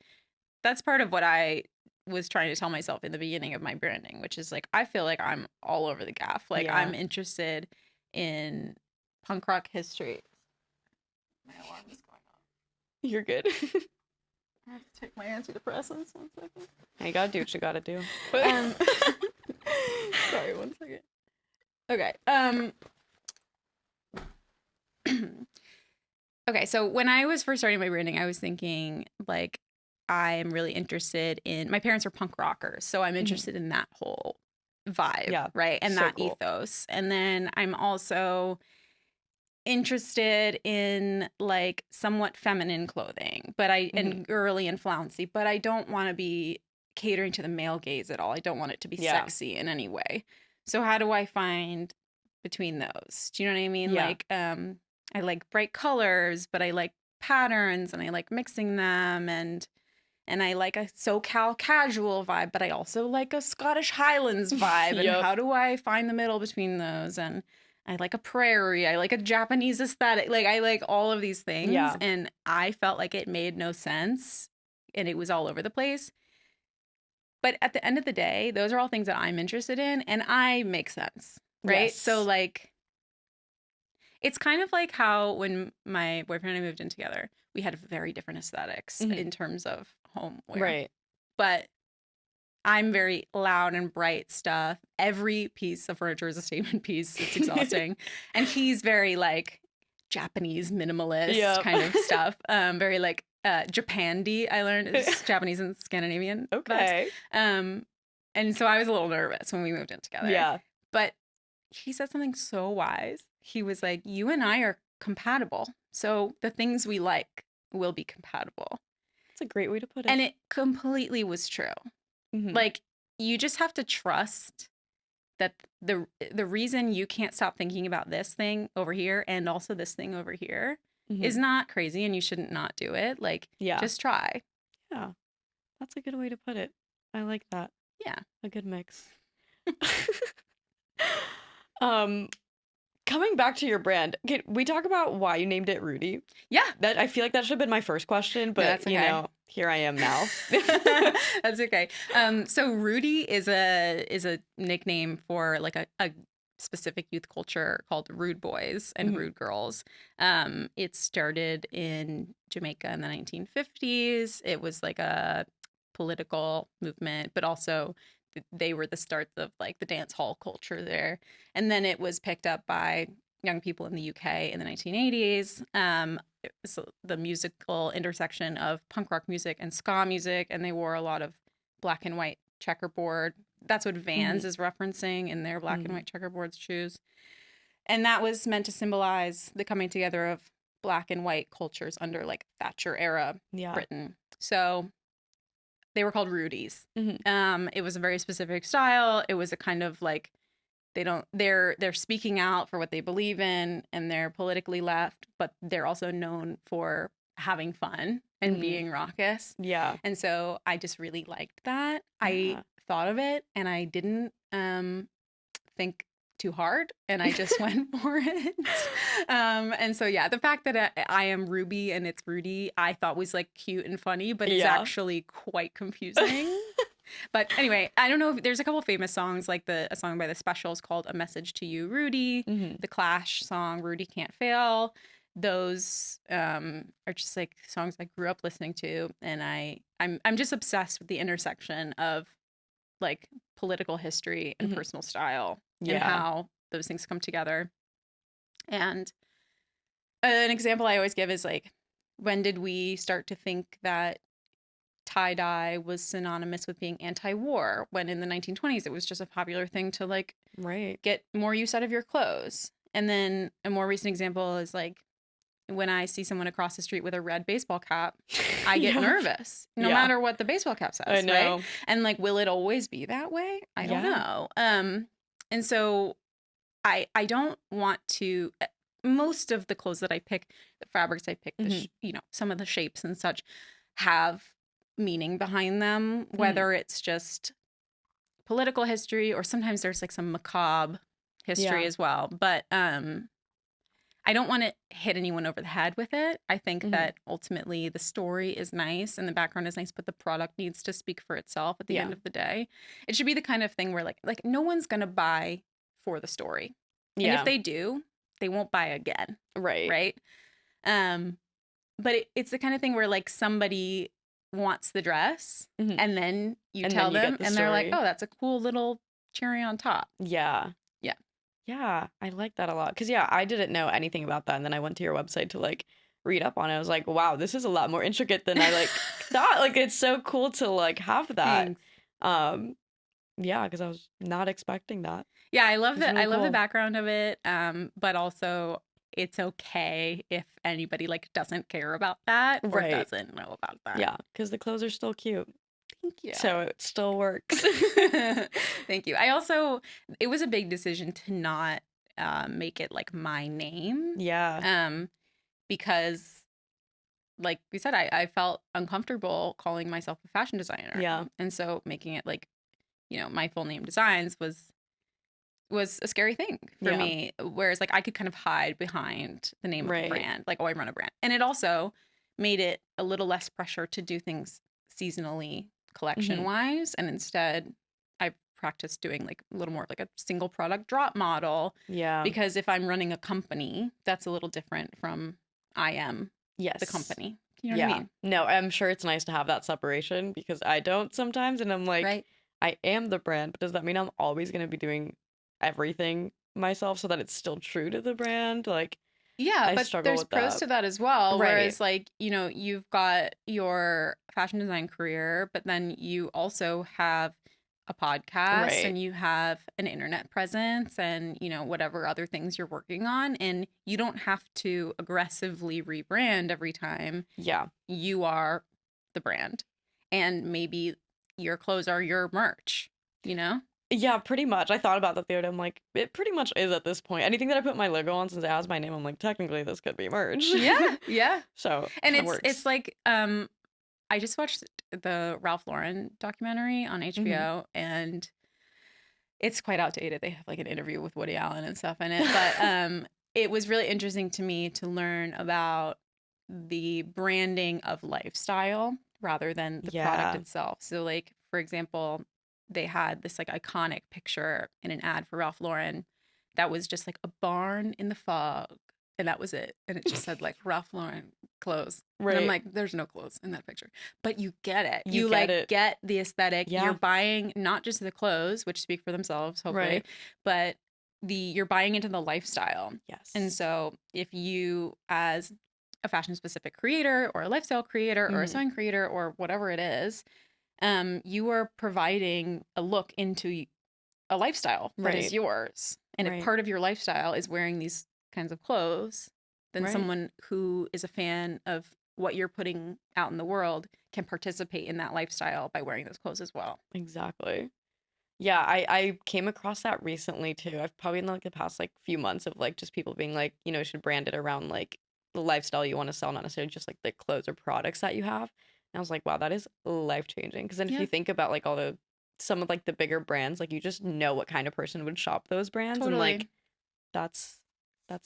that's part of what I was trying to tell myself in the beginning of my branding, which is like I feel like I'm all over the gaff. Like Yeah. I'm interested in punk rock history. My alarm is going off. You're good. I have to take my antidepressants 1 second. You gotta do what you gotta do. Sorry, 1 second. Okay. Okay, so when I was first starting my branding, I was thinking like I'm really interested in my parents are punk rockers, so I'm interested in that whole vibe, Yeah, right? And so that cool. ethos. And then I'm also interested in like somewhat feminine clothing, but and girly and flouncy, but I don't want to be catering to the male gaze at all. I don't want it to be sexy in any way. So how do I find between those? Do you know what I mean? Yeah. Like I like bright colors, but I like patterns and I like mixing them and I like a SoCal casual vibe, but I also like a Scottish Highlands vibe. And how do I find the middle between those? And I like a prairie. I like a Japanese aesthetic. Like I like all of these things. Yeah. And I felt like it made no sense and it was all over the place. But at the end of the day, those are all things that I'm interested in and I make sense. Right. Yes. So like, it's kind of like how when my boyfriend and I moved in together, we had very different aesthetics in terms of homeware. Right. But I'm very loud and bright stuff. Every piece of furniture is a statement piece. It's exhausting. And he's very like Japanese minimalist kind of stuff. Very like Japandi, I learned is Japanese and Scandinavian. Okay. Vibes. And so I was a little nervous when we moved in together. Yeah. But he said something so wise. He was like, you and I are compatible. So the things we like will be compatible. That's a great way to put it. And it completely was true. Like, you just have to trust that the reason you can't stop thinking about this thing over here and also this thing over here is not crazy and you shouldn't not do it. Like, just try. Yeah. That's a good way to put it. I like that. Yeah. A good mix. Coming back to your brand, can we talk about why you named it Rudie? Yeah. That I feel like that should have been my first question, but that's okay. you know, here I am now. That's okay. So Rudie is a nickname for like a specific youth culture called Rude Boys and Rude Girls. It started in Jamaica in the 1950s. It was like a political movement, but also they were the start of like the dance hall culture there. And then it was picked up by young people in the UK in the 1980s. It was the musical intersection of punk rock music and ska music, and they wore a lot of black and white checkerboard. That's what Vans is referencing in their black and white checkerboard shoes. And that was meant to symbolize the coming together of black and white cultures under like Thatcher era Britain. So they were called Rudies. It was a very specific style. It was a kind of like they're speaking out for what they believe in and they're politically left, but they're also known for having fun and being raucous. Yeah. And so I just really liked that. I thought of it and I didn't think too hard, and I just went for it. And so yeah, the fact that I am Ruby and it's Rudie, I thought was like cute and funny, but it's actually quite confusing. But anyway, I don't know if there's a couple of famous songs, like a song by The Specials called "A Message to You, Rudy." The Clash song "Rudy Can't Fail." Those are just like songs I grew up listening to, and I'm just obsessed with the intersection of like political history and personal style and how those things come together. And an example I always give is like, when did we start to think that tie-dye was synonymous with being anti-war, when in the 1920s it was just a popular thing to like get more use out of your clothes? And then a more recent example is like, when I see someone across the street with a red baseball cap, I get nervous, no matter what the baseball cap says. I know. Right? And like, will it always be that way? I don't know. And so I don't want to. Most of the clothes that I pick, the fabrics I pick, some of the shapes and such, have meaning behind them. Whether it's just political history, or sometimes there's like some macabre history as well. But I don't want to hit anyone over the head with it. I think that ultimately the story is nice and the background is nice, but the product needs to speak for itself at the end of the day. It should be the kind of thing where like no one's going to buy for the story. And if they do, they won't buy again. Right. But it's the kind of thing where like somebody wants the dress and then you tell them and they're like, oh, that's a cool little cherry on top. Yeah, I like that a lot. Because, I didn't know anything about that. And then I went to your website to, like, read up on it. I was like, wow, this is a lot more intricate than I, like, thought. Like, it's so cool to, like, have that. Thanks. Because I was not expecting that. Yeah, I love I love the background of it. But also, it's okay if anybody, like, doesn't care about that or doesn't know about that. Yeah, because the clothes are still cute. Thank you. So it still works. Thank you. It was a big decision to not make it like my name. Yeah. Because like we said, I felt uncomfortable calling myself a fashion designer. Yeah. And so making it like, my full name Designs was a scary thing for me. Whereas like I could kind of hide behind the name of the brand, like, oh, I run a brand. And it also made it a little less pressure to do things seasonally, collection wise, and instead I practiced doing like a little more like a single product drop model. Yeah. Because if I'm running a company, that's a little different from I am the company. You know what I mean? No, I'm sure it's nice to have that separation because I don't sometimes, and I'm like, I am the brand, but does that mean I'm always going to be doing everything myself so that it's still true to the brand? Like, yeah, but there's pros to that as well. Whereas, like, you've got your fashion design career, but then you also have a podcast and you have an internet presence and, whatever other things you're working on. And you don't have to aggressively rebrand every time. Yeah. You are the brand. And maybe your clothes are your merch, Yeah, pretty much. I thought about that the other day. I'm like, it pretty much is at this point. Anything that I put my logo on, since it has my name, I'm like, technically this could be merch. Yeah, yeah. So and it's like I just watched the Ralph Lauren documentary on HBO and it's quite outdated. They have like an interview with Woody Allen and stuff in it, but it was really interesting to me to learn about the branding of lifestyle rather than the product itself. So like, for example, they had this like iconic picture in an ad for Ralph Lauren that was just like a barn in the fog, and that was it. And it just said like Ralph Lauren clothes. Right. And I'm like, there's no clothes in that picture, but you get it. You like get the aesthetic. Yeah. You're buying not just the clothes, which speak for themselves, hopefully, but you're buying into the lifestyle. Yes. And so if you, as a fashion specific creator or a lifestyle creator or a sewing creator or whatever it is, you are providing a look into a lifestyle that is yours. And if part of your lifestyle is wearing these kinds of clothes, then someone who is a fan of what you're putting out in the world can participate in that lifestyle by wearing those clothes as well. Exactly. Yeah, I came across that recently too. I've probably in like the past like few months of like just people being like, you should brand it around like the lifestyle you want to sell, not necessarily just like the clothes or products that you have. And I was like, wow, that is life changing. Because then if you think about like all the some of like the bigger brands, like you just know what kind of person would shop those brands. And Totally. like that's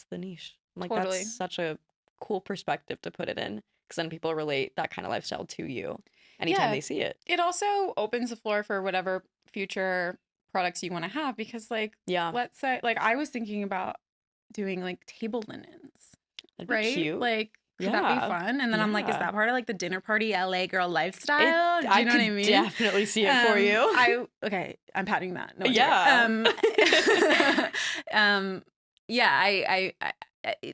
the niche. Like Totally. that's such a cool perspective to put it in, because then people relate that kind of lifestyle to you anytime they see it. It also opens the floor for whatever future products you want to have, because like, Yeah. let's say like I was thinking about doing like table linens. That'd be Right? cute. Like, could that be Yeah. fun? And then I'm like, is Yeah. that part of like the dinner party LA girl lifestyle? Do you I know could what I mean? definitely see it for you. Okay, I'm patting that. No, it's Yeah. yeah,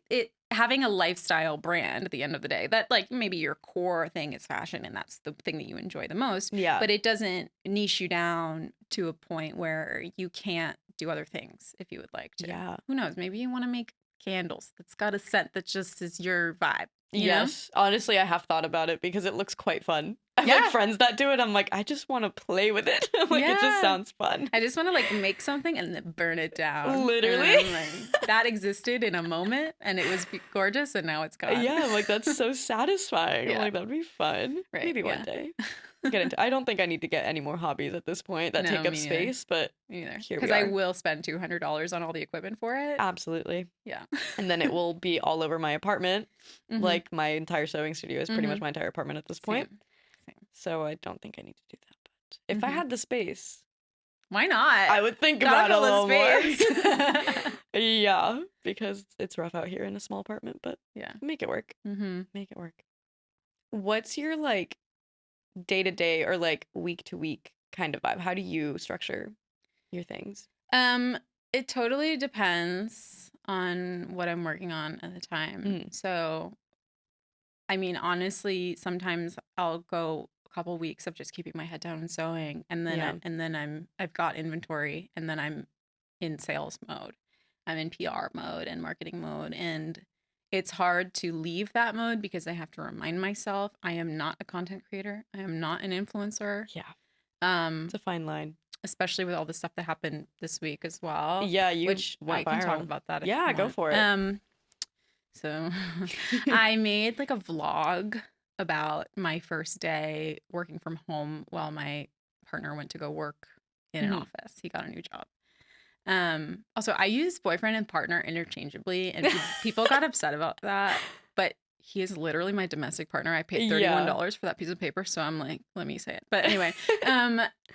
it having a lifestyle brand at the end of the day, that like maybe your core thing is fashion and that's the thing that you enjoy the most. Yeah. But it doesn't niche you down to a point where you can't do other things if you would like to. Yeah. Who knows? Maybe you want to make candles that's got a scent that just is your vibe. You Yes. know? Honestly, I have thought about it because it looks quite fun. I have Yeah. like friends that do it. I'm like, I just want to play with it. Like, it just sounds fun. I just want to like make something and then burn it down. Literally. And like, that existed in a moment and it was gorgeous and now it's gone. Yeah, like that's so satisfying. Yeah. I'm like, that'd be fun. Right, Maybe yeah. one day. I don't think I need to get any more hobbies at this point that No, take up me neither. space, but Me neither. here we Because I are. will spend $200 on all the equipment for it. Absolutely. Yeah. And then it will be all over my apartment. Mhm. Like my entire sewing studio is pretty much Mhm. my entire apartment at this point. Same. So I don't think I need to do that. But if I Mhm. had the space, Why not? I would think Gotta about it a fill the little more. space. Yeah, because it's rough out here in a small apartment, but Yeah. make it work. Mm-hmm. Make it work. What's your like day to day or like week to week kind of vibe? How do you structure your things? It totally depends on what I'm working on at the time. Mm. So, I mean, honestly, sometimes I'll go a couple weeks of just keeping my head down and sewing, and then Yeah. I've got inventory, and then I'm in sales mode. I'm in PR mode and marketing mode, and it's hard to leave that mode because I have to remind myself I am not a content creator. I am not an influencer. Yeah. It's a fine line. Especially with all the stuff that happened this week as well. Yeah, you which went I can talk viral. about that. If Yeah, you go want. for it. So I made like a vlog about my first day working from home while my partner went to go work in an Mhm. office. He got a new job. Also, I use boyfriend and partner interchangeably, and people got upset about that. But he is literally my domestic partner. I paid $31 for that piece of paper, so I'm like, let me say it. But anyway,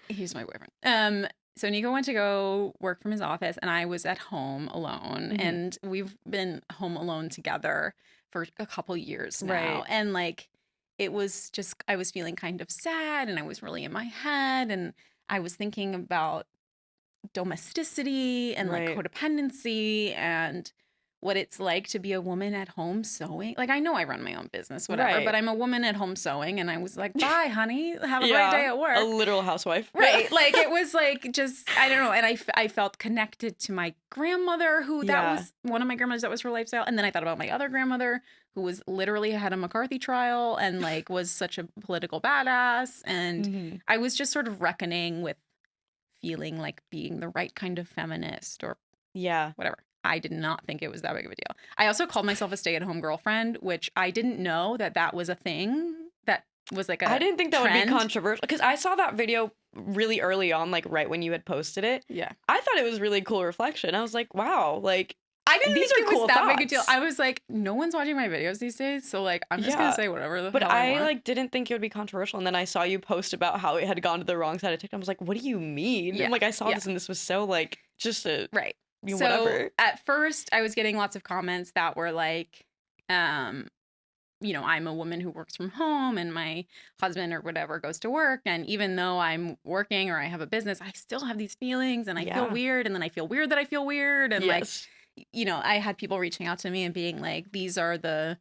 he's my boyfriend. So Nico went to go work from his office, and I was at home alone. Mhm. And we've been home alone together for a couple years now. Right. And like, it was just, I was feeling kind of sad, and I was really in my head, and I was thinking about domesticity and Right. like codependency and what it's like to be a woman at home sewing. Like, I know I run my own business, whatever, Right. but I'm a woman at home sewing, and I was like, bye, honey. Have a great Yeah, day at work. a literal housewife. Right. Like, it was like, just, I don't know. And I felt connected to my grandmother, who that Yeah. was one of my grandmothers, that was her lifestyle. And then I thought about my other grandmother, who was literally had a McCarthy trial and like was such a political badass. And Mhm. I was just sort of reckoning with feeling like being the right kind of feminist or Yeah. whatever. I did not think it was that big of a deal. I also called myself a stay-at-home girlfriend, which I didn't know that was a thing. That was like a I didn't think that trend. would be controversial because I saw that video really early on, like right when you had posted it. Yeah. I thought it was really cool reflection. I was like, wow, like I didn't these think are it was cool that big a deal. thoughts. I was like, no one's watching my videos these days, so like I'm just Yeah. gonna say whatever the But hell I I want. like didn't think it would be controversial, and then I saw you post about how it had gone to the wrong side of TikTok. I was like, what do you mean? Yeah. And like I saw Yeah. this, and this was so like just a Right. you know, So whatever. at first I was getting lots of comments that were like, you know, I'm a woman who works from home and my husband or whatever goes to work. And even though I'm working or I have a business, I still have these feelings and I feel Yeah. weird. And then I feel weird that I feel weird. And Yes. like, you know, I had people reaching out to me and being like, these are the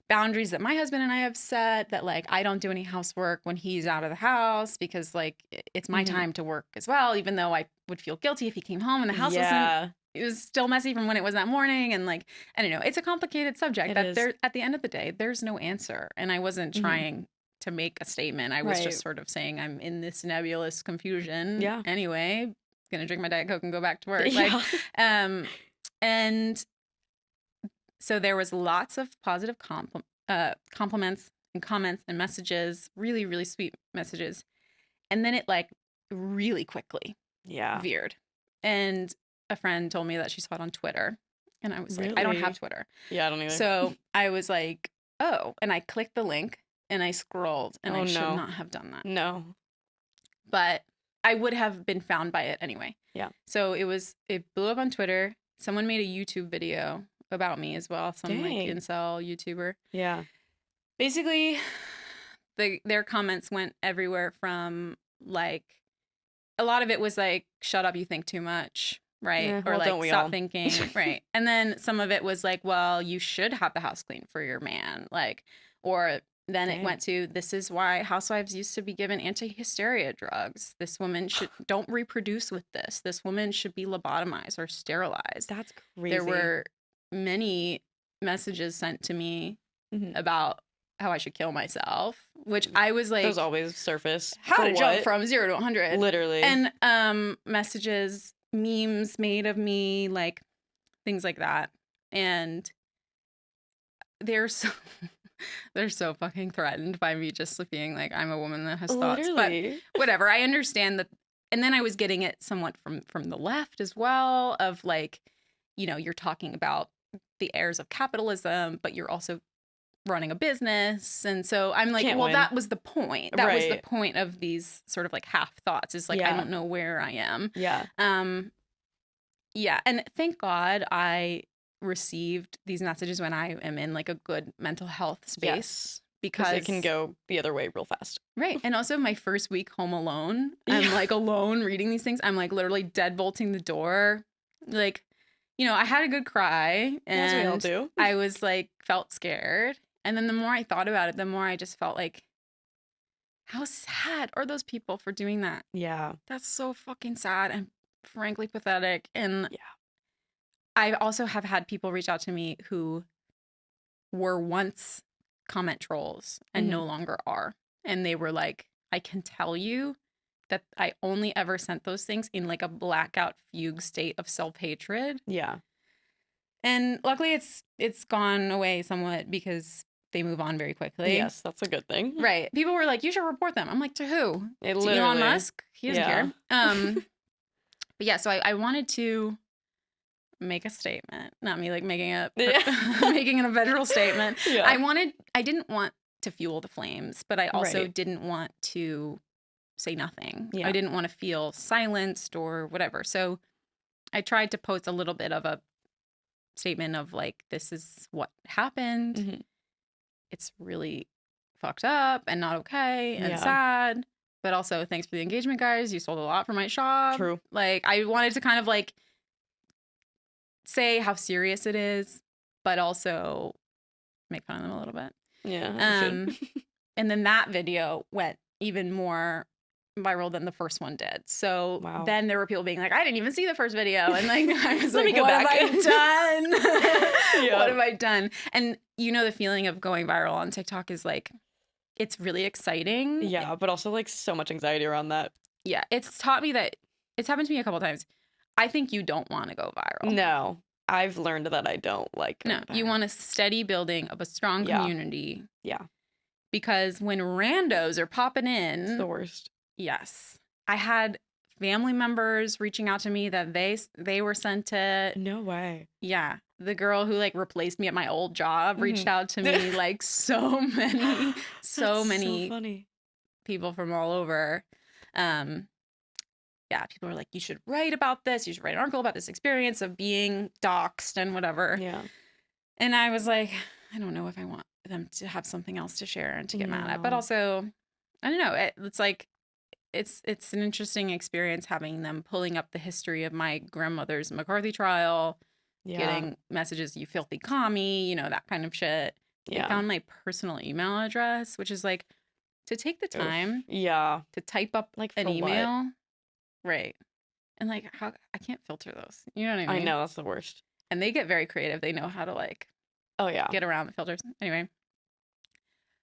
boundaries that my husband and I have set, that like I don't do any housework when he's out of the house because like it's my Mhm. time to work as well, even though I would feel guilty if he came home and the house wasn't, Yeah. it was still messy from when it was that morning. And like, I don't know, it's a complicated subject It that is. there at the end of the day, there's no answer. And I wasn't Mhm. trying to make a statement. I was Right. just sort of saying I'm in this nebulous confusion. Yeah. Anyway, gonna drink my Diet Coke and go back to work. Yeah. Like, and so there was lots of positive compliments and comments and messages, really, really sweet messages. And then it like really quickly Yeah. veered. And a friend told me that she saw it on Twitter. And I was like, I don't have Really? Twitter. Yeah, I don't either. So I was like, oh, and I clicked the link and I scrolled and Oh, I should no. not have done that. No. But I would have been found by it anyway. Yeah. So it blew up on Twitter. Someone made a YouTube video about me as well. Some like Dang. incel YouTuber. Yeah. Basically, their comments went everywhere from like, a lot of it was like, shut up, you think too much, right? Yeah, or well, like, don't we stop all? thinking, right? And then some of it was like, well, you should have the house clean for your man. Like, or then it Dang. went to, this is why housewives used to be given anti-hysteria drugs. This woman don't reproduce with this. This woman should be lobotomized or sterilized. That's crazy. There were many messages sent to me Mhm. about how I should kill myself, which I was like, Those always surface. how For to jump what? from 0 to 100. Literally. And messages, memes made of me, like things like that. And they're so they're so fucking threatened by me just being like, I'm a woman that has thoughts. Literally. But whatever, I understand that. And then I was getting it somewhat from the left as well, of like, you know, you're talking about the heirs of capitalism, but you're also running a business. And so I'm like, Can't well, win. that was the point. That was the Right. point of these sort of like half thoughts, is like, I Yeah. don't know where I am. Yeah. Yeah. And thank God I received these messages when I am in like a good mental health space. Yes. Because Because it can go the other way real fast. Right. And also my first week home alone, I'm Yeah. like alone reading these things. I'm like literally deadbolting the door. Like, you know, I had a good cry As we all and do. I was like, felt scared. And then the more I thought about it, the more I just felt like, how sad are those people for doing that? Yeah. That's so fucking sad and frankly pathetic. And Yeah. I also have had people reach out to me who were once comment trolls and no longer are. And they were like, I can tell you that I only ever sent those things in like a blackout fugue state of self-hatred. Yeah. And luckily it's gone away somewhat because they move on very quickly. Yes, that's a good thing. Right. People were like, you should report them. I'm like, to who? It To literally. Elon Musk? He doesn't Yeah. care. But yeah, so I wanted to make a statement. Not me like making a making a federal statement. Yeah. I didn't want to fuel the flames, but I also Right. didn't want to say nothing. Yeah. I didn't want to feel silenced or whatever. So I tried to post a little bit of a statement of like, this is what happened. Mhm. It's really fucked up and not okay and Yeah. sad. But also, thanks for the engagement, guys. You sold a lot for my shop. True. Like, I wanted to kind of like say how serious it is, but also make fun of them a little bit. Yeah. you should. And then that video went even more viral than the first one did. So Wow. then there were people being like, I didn't even see the first video. And like, I was Let like, me go what back. have I done? Yeah. What have I done? And you know, the feeling of going viral on TikTok is like, it's really exciting. Yeah, but also like so much anxiety around that. Yeah. It's taught me that it's happened to me a couple times. I think you don't want to go viral. No, I've learned that I don't like. No, you want a steady building of a strong Yeah. community. Yeah. Because when randos are popping It's in, the worst. yes. I had family members reaching out to me that they were sent to, No way. yeah. The girl who like replaced me at my old job reached Mhm. out to me, like so many, so That's many So funny. people from all over. Yeah, people were like, you should write about this. You should write an article about this experience of being doxxed and whatever. Yeah. And I was like, I don't know if I want them to have something else to share and to get mad at. But No. also, I don't know. It's like, it's an interesting experience having them pulling up the history of my grandmother's McCarthy trial, Yeah. getting messages, you filthy commie, you know, that kind of shit. Yeah. They found my personal email address, which is like, to take the Oof. time Yeah. to type up Like an for what? email. Right. And like, how I can't filter those. You know what I mean? I know, that's the worst. And they get very creative. They know how to like Oh yeah. get around the filters. Anyway,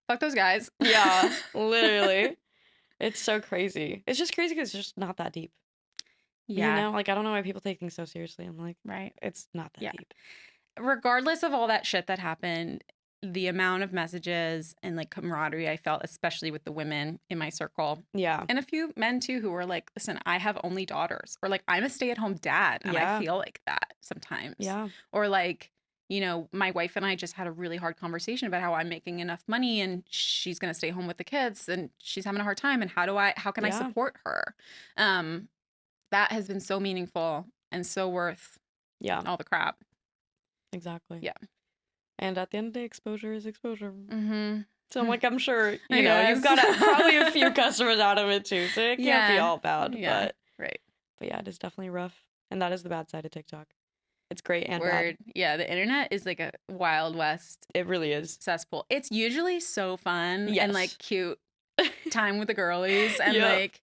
fuck those guys. Yeah. Literally. It's so crazy. It's just crazy because it's just not that deep. Yeah. You know, like I don't know why people take things so seriously. I'm like, Right. it's not that Yeah. deep. Regardless of all that shit that happened, the amount of messages and like camaraderie I felt, especially with the women in my circle. Yeah. And a few men too who were like, listen, I have only daughters, or like, I'm a stay-at-home dad and I feel like that sometimes. Yeah. Or like, you know, my wife and I just had a really hard conversation about how I'm making enough money and she's going to stay home with the kids and she's having a hard time. And how can I support her? That has been so meaningful and so worth all the crap. Exactly. Yeah. And at the end of the day, exposure is exposure. Mm-hmm. So I'm like, I'm sure, you know, you've got probably a few customers out of it too. So it can't be all bad. Yeah. But yeah, it is definitely rough. And that is the bad side of TikTok. It's great and bad. Yeah, the internet is like a Wild West. It really is. Cesspool. It's usually so fun and like cute time with the girlies. And like,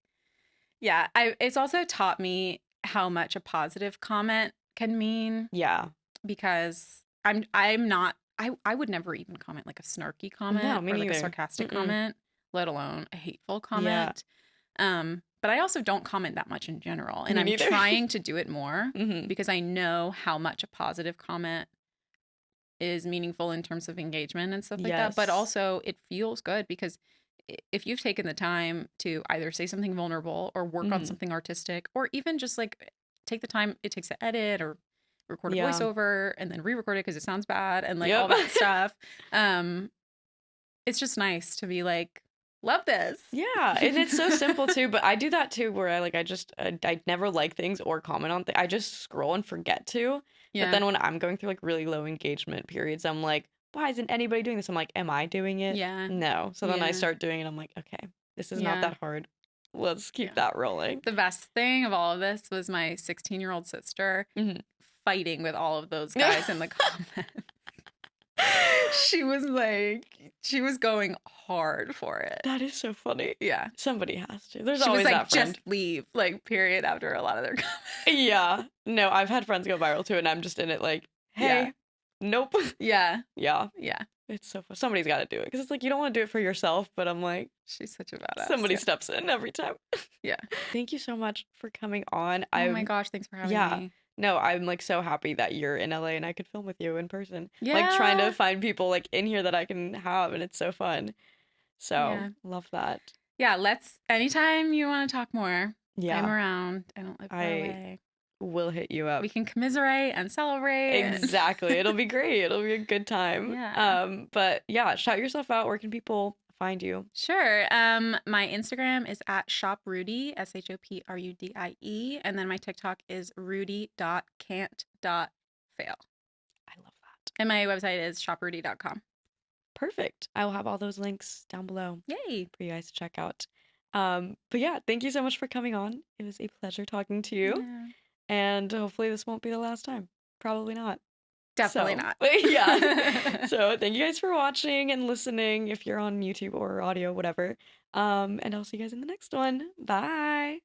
yeah, it's also taught me how much a positive comment can mean. Yeah. Because I'm not, I would never even comment like a snarky comment or like a sarcastic comment, let alone a hateful comment. But I also don't comment that much in general. And I'm trying to do it more because I know how much a positive comment is meaningful in terms of engagement and stuff like that. But also it feels good because if you've taken the time to either say something vulnerable or work on something artistic, or even just like take the time it takes to edit or record a voiceover and then re-record it because it sounds bad and like all that stuff. It's just nice to be like, love this. Yeah, and it's so simple too, but I do that too where I never like things or comment on things. I just scroll and forget to. But then when I'm going through like really low engagement periods, I'm like, why isn't anybody doing this? I'm like, am I doing it? Yeah. No. So then I start doing it. I'm like, okay, this is not that hard. Let's keep that rolling. The best thing of all of this was my 16-year-old sister fighting with all of those guys in the comments. She was going hard for it. That is so funny. Yeah. Somebody has to. There's always that friend. Just leave, like, period, after a lot of their comments. Yeah. No, I've had friends go viral too, and I'm just in it like, hey, nope. Yeah. Yeah. Yeah. It's so fun. Somebody's got to do it. Because it's like, you don't want to do it for yourself, but I'm like, she's such a badass. Somebody steps in every time. Yeah. Thank you so much for coming on. Oh my gosh, thanks for having me. No, I'm like so happy that you're in LA and I could film with you in person. Yeah. Like trying to find people like in here that I can have, and it's so fun. So love that. Yeah, anytime you want to talk more, I'm around. I don't live far away. We'll hit you up. We can commiserate and celebrate. Exactly. It'll be great. It'll be a good time. Yeah. But yeah, shout yourself out. Where can people find you? Sure. My Instagram is at Shop Rudie, ShopRudie, and then my TikTok is rudy.can't.fail. I love that. And my website is shoprudie.com. Perfect. I will have all those links down below. Yay. For you guys to check out. But yeah, thank you so much for coming on. It was a pleasure talking to you. Yeah. And hopefully this won't be the last time. Probably not. Definitely not. Yeah. So thank you guys for watching and listening if you're on YouTube or audio, whatever. And I'll see you guys in the next one. Bye.